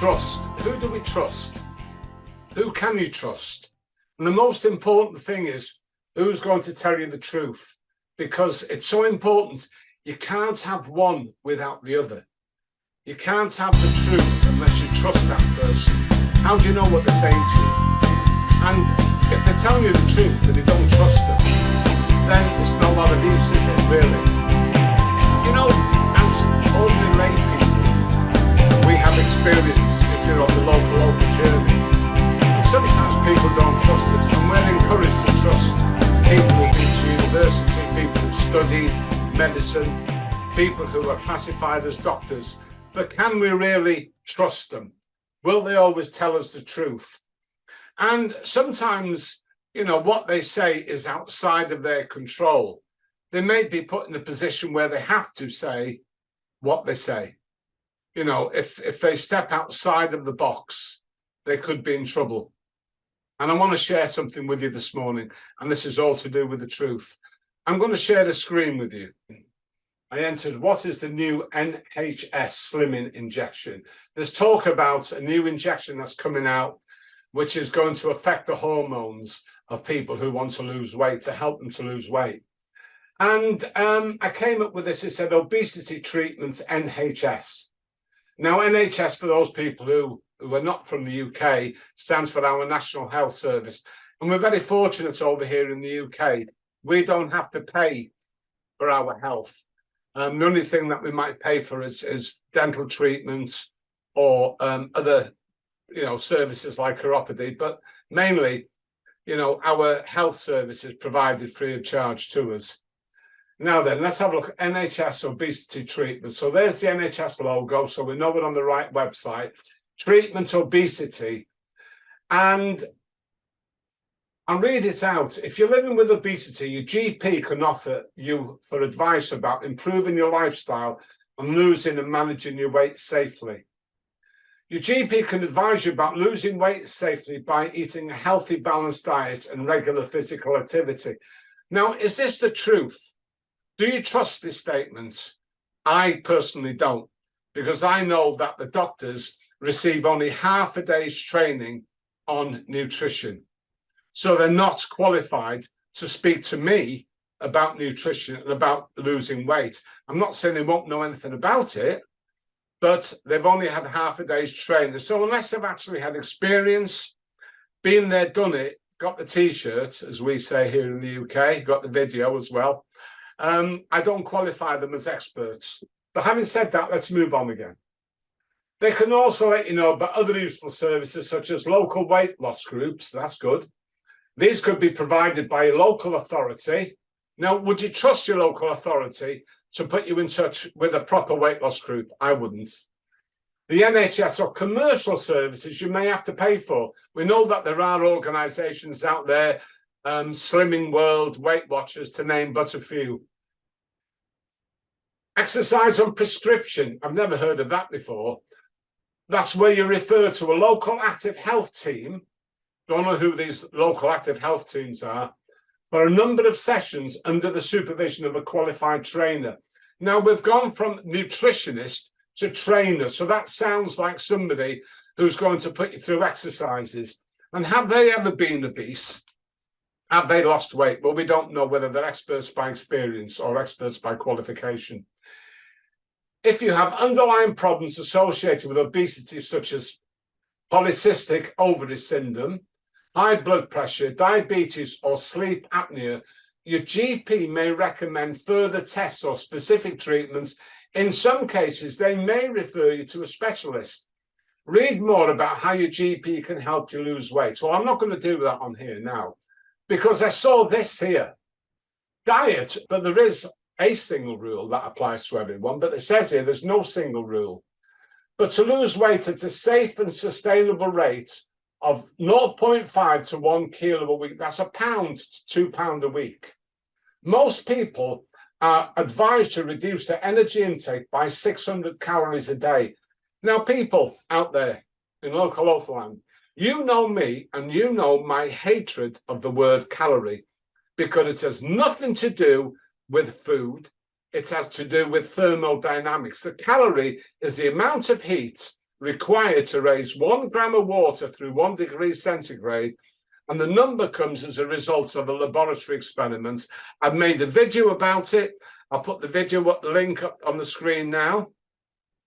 trust. Who do we trust? Who can you trust? And the most important thing is, who's going to tell you the truth? Because it's so important. You can't have one without the other. You can't have the truth unless you trust that person. How do you know what they're saying to you? And if they're telling you the truth and you don't trust them, then it's no lot of use, is it, really? You know, as ordinary lay people, we have experience, if you're on the local journey. And sometimes people don't trust us, and we're encouraged to trust people who've been to university, people who've studied medicine, people who are classified as doctors. But can we really trust them? Will they always tell us the truth? And sometimes, you know, what they say is outside of their control. They may be put in a position where they have to say what they say. You know, if they step outside of the box, they could be in trouble. And I want to share something with you this morning, and this is all to do with the truth. I'm going to share the screen with you. I entered, what is the new NHS slimming injection? There's talk about a new injection that's coming out, which is going to affect the hormones of people who want to lose weight, to help them to lose weight. And I came up with this. It said obesity treatment NHS. Now, NHS, for those people who are not from the UK, stands for our National Health Service. And we're very fortunate over here in the UK. We don't have to pay for our health. The only thing that we might pay for is dental treatments or other, you know, services like chiropody. But mainly, you know, our health service is provided free of charge to us. Now then, let's have a look at NHS obesity treatment. So there's the NHS logo, so we know we're on the right website. Treatment obesity. And I'll read it out. If you're living with obesity, your GP can offer you for advice about improving your lifestyle and losing and managing your weight safely. Your GP can advise you about losing weight safely by eating a healthy, balanced diet and regular physical activity. Now, is this the truth? Do you trust this statement? I personally don't, because I know that the doctors receive only half a day's training on nutrition. So they're not qualified to speak to me about nutrition and about losing weight. I'm not saying they won't know anything about it, but they've only had half a day's training. So unless they've actually had experience, been there, done it, got the T-shirt, as we say here in the UK, got the video as well, I don't qualify them as experts. But having said that, let's move on again. They can also let you know about other useful services such as local weight loss groups. That's good. These could be provided by a local authority. Now, would you trust your local authority to put you in touch with a proper weight loss group? I wouldn't. The NHS or commercial services you may have to pay for. We know that there are organisations out there, Slimming World, Weight Watchers, to name but a few. Exercise on prescription. I've never heard of that before. That's where you refer to a local active health team. Don't know who these local active health teams are, for a number of sessions under the supervision of a qualified trainer. Now, we've gone from nutritionist to trainer, so that sounds like somebody who's going to put you through exercises. And have they ever been obese? Have they lost weight? Well, we don't know whether they're experts by experience or experts by qualification. If you have underlying problems associated with obesity, such as polycystic ovary syndrome, high blood pressure, diabetes, or sleep apnea, your GP may recommend further tests or specific treatments. In some cases, they may refer you to a specialist. Read more about how your GP can help you lose weight. Well, I'm not going to do that on here now, because I saw this here. Diet, but there is a single rule that applies to everyone, but it says here there's no single rule. But to lose weight at a safe and sustainable rate of 0.5 to 1 kilo a week, that's £1 to £2 a week. Most people are advised to reduce their energy intake by 600 calories a day. Now, people out there in local land, you know me and you know my hatred of the word calorie, because it has nothing to do with food. It has to do with thermodynamics. The calorie is the amount of heat required to raise 1 gram of water through 1 degree centigrade. And the number comes as a result of a laboratory experiment. I've made a video about it. I'll put the video link up on the screen now.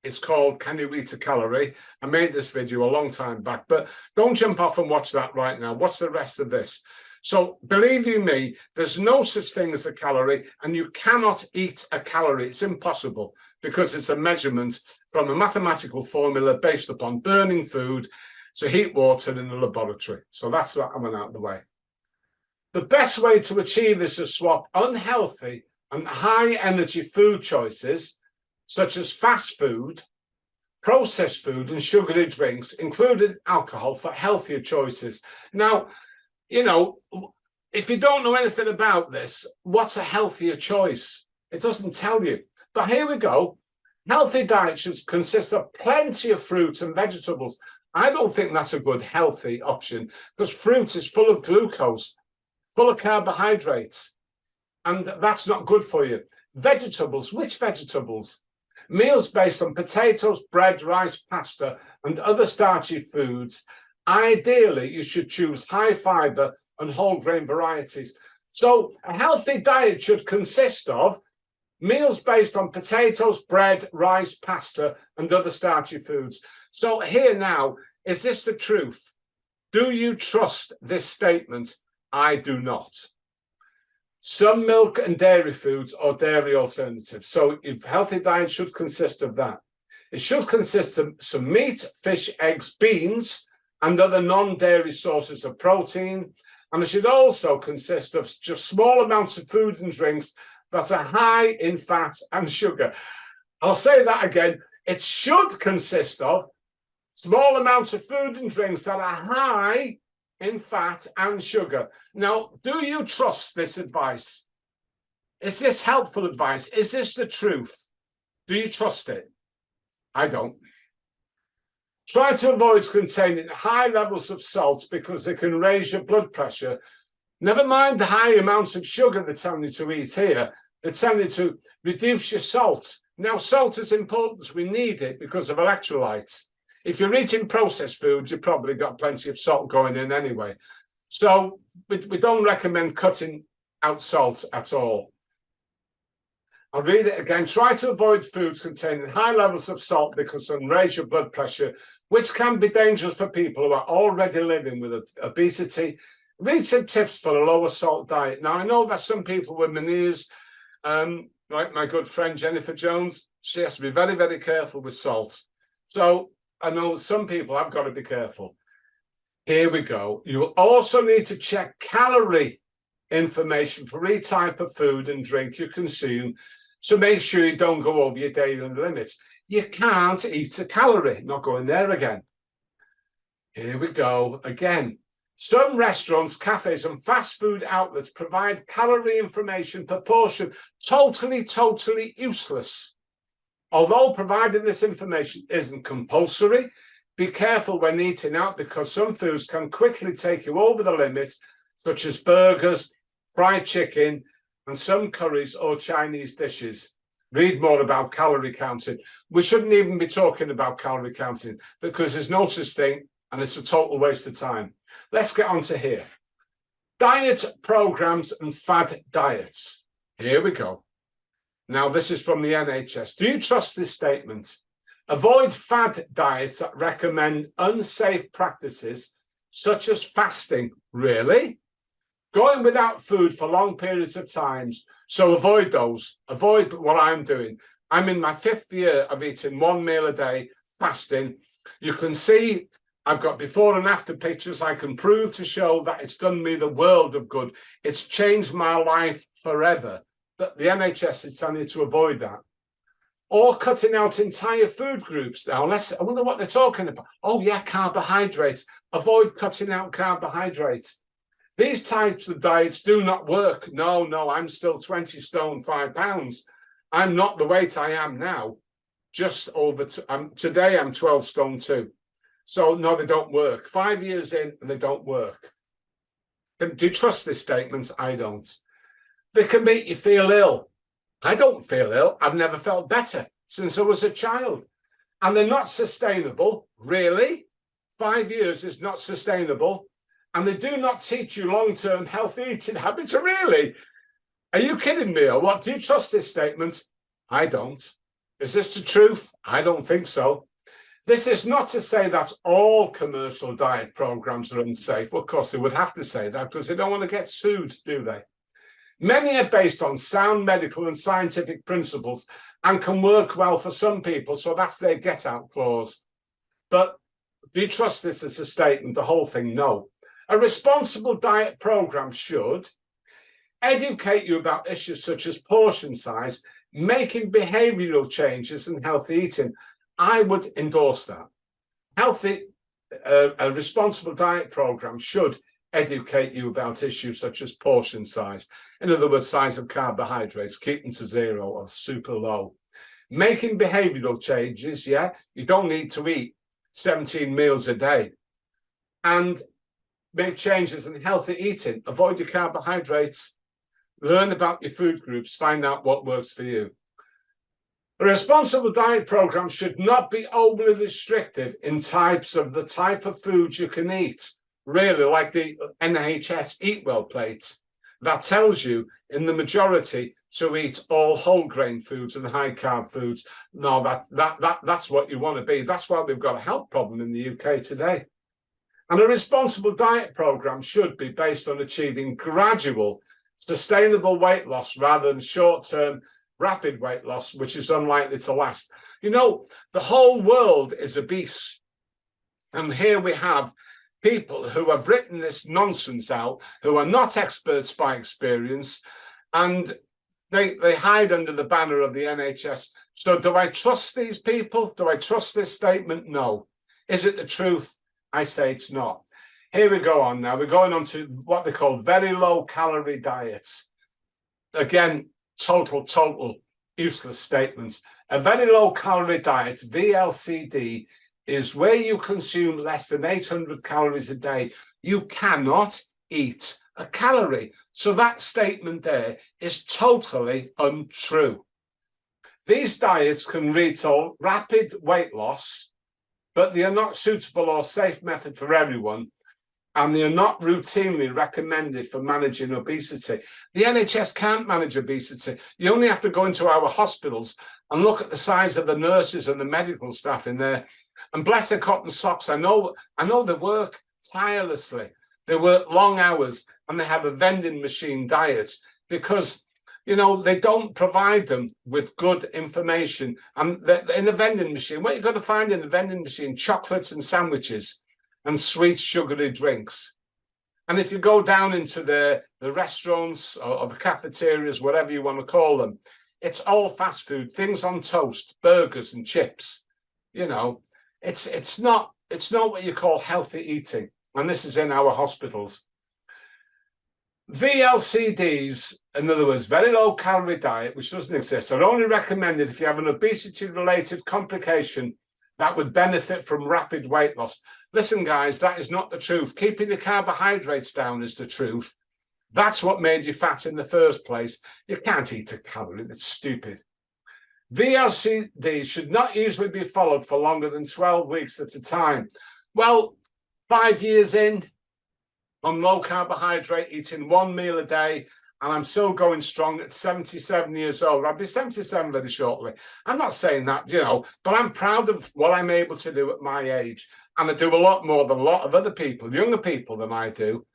It's called Can You Eat a Calorie? I made this video a long time back, but don't jump off and watch that right now. Watch the rest of this. So believe you me, there's no such thing as a calorie, and you cannot eat a calorie. It's impossible, because it's a measurement from a mathematical formula based upon burning food to heat water in the laboratory. So that's what I went out of the way. The best way to achieve this is swap unhealthy and high energy food choices, such as fast food, processed food, and sugary drinks, including alcohol, for healthier choices. Now, you know, if you don't know anything about this, what's a healthier choice? It doesn't tell you. But here we go. Healthy diet should consist of plenty of fruit and vegetables. I don't think that's a good healthy option, because fruit is full of glucose, full of carbohydrates, and that's not good for you. Vegetables, which vegetables? Meals based on potatoes, bread, rice, pasta, and other starchy foods. Ideally, you should choose high fiber and whole grain varieties. So a healthy diet should consist of meals based on potatoes, bread, rice, pasta, and other starchy foods. So here now, is this the truth? Do you trust this statement? I do not. Some milk and dairy foods or dairy alternatives. So if healthy diet should consist of that. It should consist of some meat, fish, eggs, beans, and other non-dairy sources of protein. And it should also consist of just small amounts of food and drinks that are high in fat and sugar. I'll say that again. It should consist of small amounts of food and drinks that are high in fat and sugar. Now, do you trust this advice? Is this helpful advice? Is this the truth? Do you trust it? I don't. Try to avoid containing high levels of salt, because they can raise your blood pressure. Never mind the high amounts of sugar they're telling you to eat here. They're telling you to reduce your salt. Now, salt is important. We need it because of electrolytes. If you're eating processed foods, you've probably got plenty of salt going in anyway. So we don't recommend cutting out salt at all. I'll read it again. Try to avoid foods containing high levels of salt, because they can raise your blood pressure, which can be dangerous for people who are already living with obesity. Read some tips for a lower salt diet. Now, I know that some people with Meniere's, like my good friend Jennifer Jones, she has to be very, very careful with salt. So I know some people have got to be careful. Here we go. You will also need to check calorie information for each type of food and drink you consume, so make sure you don't go over your daily limit. You can't eat a calorie. Not going there again. Here we go again. Some restaurants, cafes, and fast food outlets provide calorie information per portion. Totally useless. Although providing this information isn't compulsory, be careful when eating out, because some foods can quickly take you over the limit, such as burgers, fried chicken, and some curries or Chinese dishes. Read more about calorie counting. We shouldn't even be talking about calorie counting, because there's no such thing, and it's a total waste of time. Let's get on to here. Diet programs and fad diets. Here we go. Now, this is from the NHS. Do you trust this statement? Avoid fad diets that recommend unsafe practices, such as fasting. Really? Going without food for long periods of times. So avoid those. Avoid what I'm doing. I'm in my 5th year of eating 1 meal a day, fasting. You can see I've got before and after pictures. I can prove to show that it's done me the world of good. It's changed my life forever. But the NHS is telling you to avoid that. Or cutting out entire food groups. Now, I wonder what they're talking about. Oh, yeah, carbohydrates. Avoid cutting out carbohydrates. These types of diets do not work. No, I'm still 20 stone, 5 pounds. I'm not the weight I am now. Just over, today I'm 12 stone 2. So, no, they don't work. 5 years in, and they don't work. Do you trust this statement? I don't. They can make you feel ill. I don't feel ill. I've never felt better since I was a child. and they're not sustainable, really. 5 years is not sustainable, and they do not teach you long-term healthy eating habits, really. Are you kidding me, or what? Do you trust this statement? I don't. Is this the truth? I don't think so. This is not to say that all commercial diet programs are unsafe. Well, of course, they would have to say that because they don't want to get sued, do they? Many are based on sound medical and scientific principles and can work well for some people, so that's their get-out clause. But do you trust this as a statement, the whole thing? No. A responsible diet program should educate you about issues such as portion size, making behavioral changes, and healthy eating. I would endorse that. A responsible diet program should educate you about issues such as portion size. In other words, size of carbohydrates, keep them to 0 or super low. Making behavioral changes, yeah, you don't need to eat 17 meals a day. And make changes in healthy eating. Avoid your carbohydrates. Learn about your food groups. Find out what works for you. A responsible diet program should not be overly restrictive in the type of foods you can eat. Really, like the NHS Eat Well plate that tells you in the majority to eat all whole grain foods and high carb foods. No, that's what you want to be. That's why we've got a health problem in the UK today. And a responsible diet program should be based on achieving gradual, sustainable weight loss rather than short-term, rapid weight loss, which is unlikely to last. You know, the whole world is obese. And here we have people who have written this nonsense out, who are not experts by experience, and they hide under the banner of the NHS. So do I trust these people? Do I trust this statement? No. Is it the truth? I say it's not. Here we go on now. We're going on to what they call very low calorie diets. Again, total useless statements. A very low calorie diet, VLCD, is where you consume less than 800 calories a day. You cannot eat a calorie. So that statement there is totally untrue. These diets can lead to rapid weight loss, but they are not suitable or safe method for everyone, and they are not routinely recommended for managing obesity. The NHS can't manage obesity. You only have to go into our hospitals and look at the size of the nurses and the medical staff in there. And bless their cotton socks, I know they work tirelessly. They work long hours, and they have a vending machine diet because, you know, they don't provide them with good information. And in a vending machine, what you're going to find in the vending machine, chocolates and sandwiches and sweet sugary drinks. And if you go down into the restaurants or the cafeterias, whatever you want to call them, it's all fast food, things on toast, burgers and chips. You know, it's not what you call healthy eating. And this is in our hospitals. VLCDs, in other words, very low calorie diet, which doesn't exist, are only recommended if you have an obesity-related complication that would benefit from rapid weight loss. Listen, guys, that is not the truth. Keeping the carbohydrates down is the truth. That's what made you fat in the first place. You can't eat a calorie. That's stupid. VLCD should not usually be followed for longer than 12 weeks at a time. Well, 5 years in, on low carbohydrate, eating 1 meal a day, and I'm still going strong at 77 years old. I'll be 77 very shortly. I'm not saying that, you know, but I'm proud of what I'm able to do at my age. And I do a lot more than a lot of other people, younger people than I do,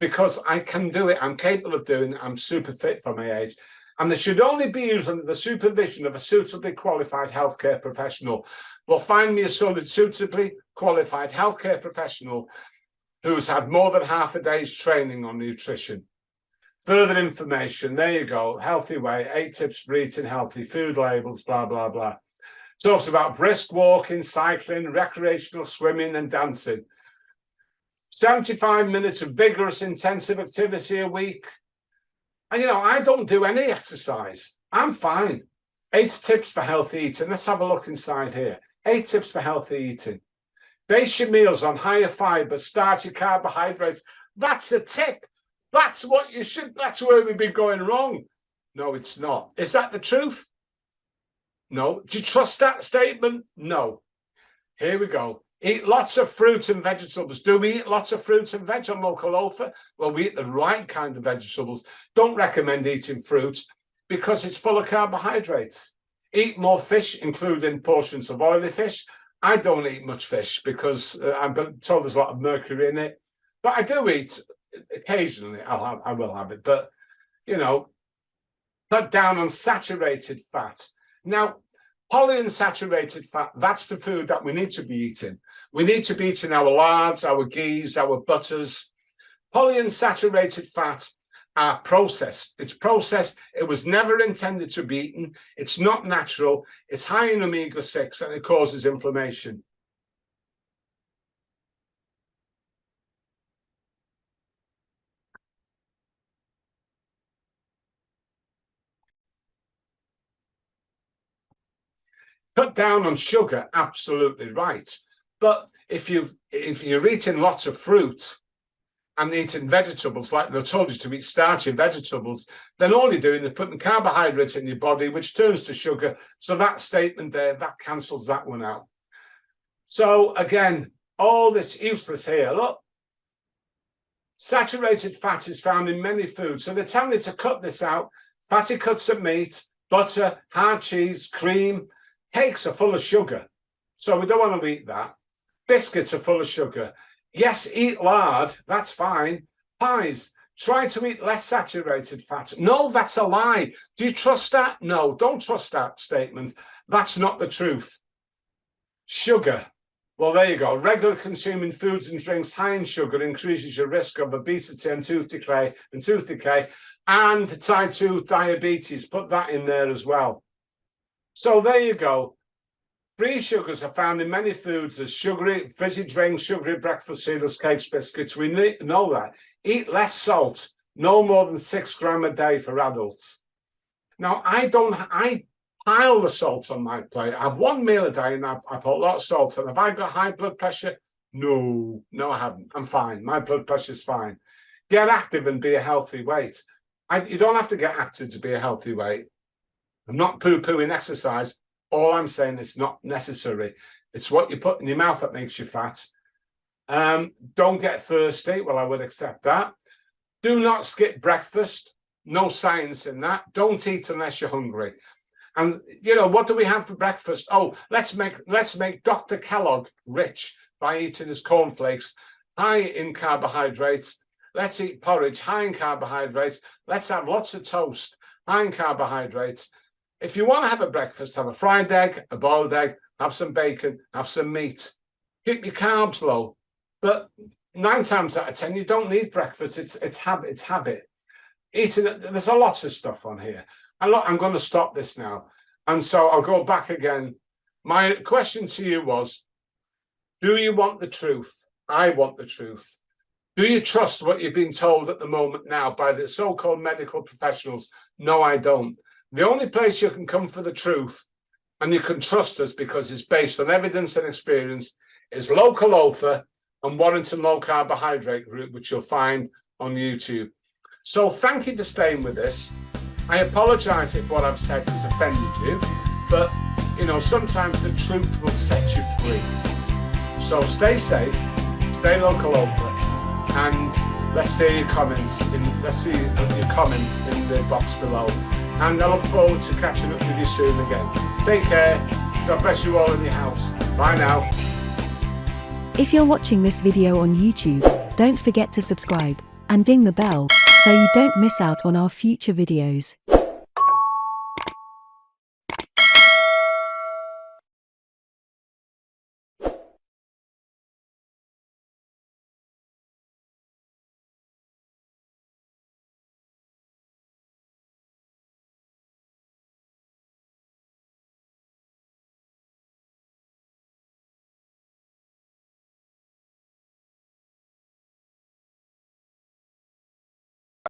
because I can do it. I'm capable of doing it. I'm super fit for my age. And they should only be used under the supervision of a suitably qualified healthcare professional. Well, find me a suitably qualified healthcare professional who's had more than half a day's training on nutrition. Further information, there you go, healthy way, 8 tips for eating healthy, food labels, blah, blah, blah. Talks about brisk walking, cycling, recreational swimming and dancing. 75 minutes of vigorous, intensive activity a week. And, you know, I don't do any exercise. I'm fine. 8 tips for healthy eating. Let's have a look inside here. 8 tips for healthy eating. Base your meals on higher fiber, starchy carbohydrates. That's a tip. That's what you should, that's where we've been going wrong. No, it's not. Is that the truth? No. Do you trust that statement? No. Here we go. Eat lots of fruit and vegetables. Do we eat lots of fruit and veg on Local Author? Well, we eat the right kind of vegetables. Don't recommend eating fruit because it's full of carbohydrates. Eat more fish, including portions of oily fish. I don't eat much fish because I'm told there's a lot of mercury in it. But I do eat occasionally. I will have it. But, you know, cut down on saturated fat. Now, polyunsaturated fat, that's the food that we need to be eating. We need to be eating our lards, our ghees, our butters. Polyunsaturated fat are processed. It's processed. It was never intended to be eaten. It's not natural. It's high in omega-6 and it causes inflammation. Cut down on sugar, absolutely right. But if you're eating lots of fruit and eating vegetables, like they told you to eat starchy vegetables, then all you're doing is putting carbohydrates in your body, which turns to sugar. So that statement there, that cancels that one out. So again, all this useless here, look. Saturated fat is found in many foods. So they're telling you to cut this out. Fatty cuts of meat, butter, hard cheese, cream. Cakes are full of sugar, so we don't want to eat that. Biscuits are full of sugar. Yes, eat lard, that's fine. Pies, try to eat less saturated fat. No, that's a lie. Do you trust that? No, don't trust that statement. That's not the truth. Sugar. Well, there you go. Regular consuming foods and drinks high in sugar increases your risk of obesity and tooth decay and type 2 diabetes. Put that in there as well. So there you go. Free sugars are found in many foods as sugary, fizzy drinks, sugary breakfast cereals, cakes, biscuits. We know that. Eat less salt, no more than 6 grams a day for adults. Now, I pile the salt on my plate. I have one meal a day and I put a lot of salt on. Have I got high blood pressure? No, I haven't. I'm fine. My blood pressure is fine. Get active and be a healthy weight. You don't have to get active to be a healthy weight. I'm not poo-pooing exercise. All I'm saying is not necessary. It's what you put in your mouth that makes you fat. Don't get thirsty. Well, I would accept that. Do not skip breakfast. No science in that. Don't eat unless you're hungry. And, you know, what do we have for breakfast? Oh, let's make Dr. Kellogg rich by eating his cornflakes, high in carbohydrates. Let's eat porridge, high in carbohydrates. Let's have lots of toast, high in carbohydrates. If you want to have a breakfast, have a fried egg, a boiled egg, have some bacon, have some meat. Keep your carbs low. But 9 times out of 10, you don't need breakfast. It's habit. Eating, there's a lot of stuff on here. And look, I'm going to stop this now. And so I'll go back again. My question to you was, do you want the truth? I want the truth. Do you trust what you're being told at the moment now by the so-called medical professionals? No, I don't. The only place you can come for the truth, and you can trust us because it's based on evidence and experience, is Local Author and Warrington Low Carbohydrate Group, which you'll find on YouTube. So thank you for staying with us. I apologize if what I've said has offended you, but you know, sometimes the truth will set you free. So stay safe, stay Local Author, and let's see your comments in the box below. And I look forward to catching up with you soon again. Take care. God bless you all in your house. Bye now. If you're watching this video on YouTube, don't forget to subscribe and ding the bell so you don't miss out on our future videos.